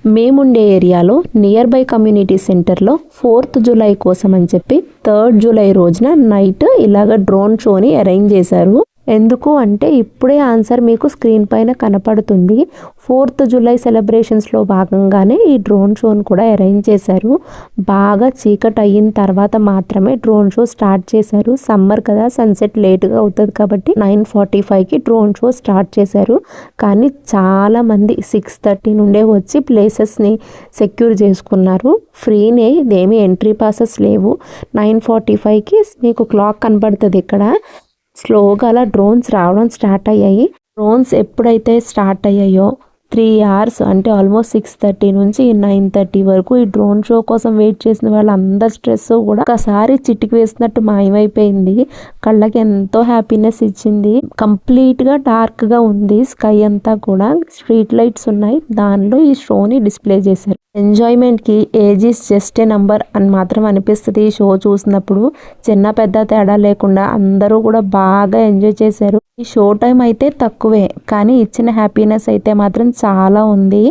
మేముండే ఏరియాలో near by community సెంటర్లో 4th జూలై కోసం అని చెప్పి 3rd జూలై రోజున నైట్ ఇలాగ డ్రోన్ షోని అరేంజ్ చేశారు. ఎందుకు అంటే ఇప్పుడే ఆన్సర్ మీకు స్క్రీన్ పైన కనపడుతుంది. 4th జూలై సెలబ్రేషన్స్లో భాగంగానే ఈ డ్రోన్ షోని కూడా అరేంజ్ చేశారు. బాగా చీకటి అయిన తర్వాత మాత్రమే డ్రోన్ షో స్టార్ట్ చేశారు. సమ్మర్ కదా, సన్సెట్ లేట్గా అవుతుంది కాబట్టి 9:45కి డ్రోన్ షో స్టార్ట్ చేశారు. కానీ చాలామంది 6:30 నుండే వచ్చి ప్లేసెస్ని సెక్యూర్ చేసుకున్నారు. ఫ్రీనే, ఇదేమీ ఎంట్రీ పాసెస్ లేవు. 9:45కి మీకు క్లాక్ కనబడుతుంది ఇక్కడ. స్లోగా అలా డ్రోన్స్ రావడం స్టార్ట్ అయ్యాయి. డ్రోన్స్ ఎప్పుడైతే స్టార్ట్ అయ్యాయో 3 hours అంటే ఆల్మోస్ట్ 6:30 నుంచి 9:30 వరకు ఈ డ్రోన్ షో కోసం వెయిట్ చేసిన వాళ్ళందరి స్ట్రెస్ కూడా ఒకసారి చిటికి వేసినట్టు మాయమైపోయింది. కళ్ళకి ఎంతో హ్యాపీనెస్ ఇచ్చింది. కంప్లీట్గా డార్క్గా ఉంది స్కై అంతా కూడా. స్ట్రీట్ లైట్స్ ఉన్నాయి, దానిలో ఈ షోని డిస్ప్లే చేశారు. ఎంజాయ్మెంట్కి age is just a number అని మాత్రం అనిపిస్తుంది ఈ షో చూసినప్పుడు. చిన్న పెద్ద తేడా లేకుండా అందరూ కూడా బాగా ఎంజాయ్ చేశారు. ఈ షో టైం అయితే తక్కువే, కానీ ఇచ్చిన హ్యాపీనెస్ అయితే మాత్రం చాలా ఉంది.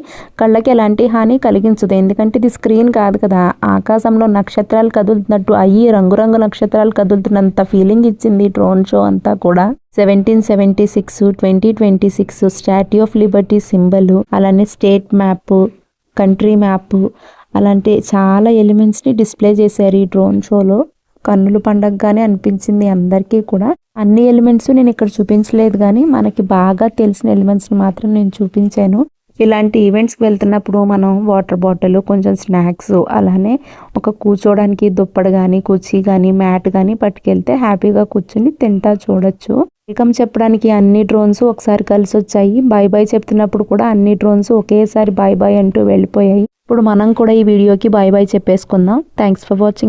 కళ్ళకి ఎలాంటి హాని కలిగించదు, ఎందుకంటే ఇది స్క్రీన్ కాదు కదా. ఆకాశంలో నక్షత్రాలు కదులుతున్నట్టు అయ్యి రంగురంగు నక్షత్రాలు కదులుతున్నంత ఫీలింగ్ ఇచ్చింది డ్రోన్ షో అంతా కూడా. 1776, 2026 స్టాట్యూ ఆఫ్ లిబర్టీ సింబల్, అలానే స్టేట్ మ్యాప్, కంట్రీ మ్యాప్, అలాంటి చాలా ఎలిమెంట్స్ని డిస్ప్లే చేశారు ఈ డ్రోన్ షోలో. కన్నుల పండగగానే అనిపించింది అందరికీ కూడా. అన్ని ఎలిమెంట్స్ నేను ఇక్కడ చూపించలేదు, కానీ మనకి బాగా తెలిసిన ఎలిమెంట్స్ని మాత్రం నేను చూపించాను. ఇలాంటి ఈవెంట్స్కి వెళ్తున్నప్పుడు మనం వాటర్ బాటిల్, కొంచెం స్నాక్స్, అలానే ఒక కూర్చోడానికి దుప్పటి కానీ, కుర్చీ కానీ, మ్యాట్ కానీ పట్టుకెళ్తే హ్యాపీగా కూర్చుని తింటా చూడొచ్చు. వెల్కమ్ చెప్పడానికి అన్ని డ్రోన్స్ ఒకసారి కలిసి వచ్చాయి. బాయ్ బాయ్ చెప్తున్నప్పుడు కూడా అన్ని డ్రోన్స్ ఒకేసారి బాయ్ బాయ్ అంటూ వెళ్ళిపోయాయి. ఇప్పుడు మనం కూడా ఈ వీడియోకి బాయ్ బాయ్ చెప్పేసుకుందాం. Thanks for watching.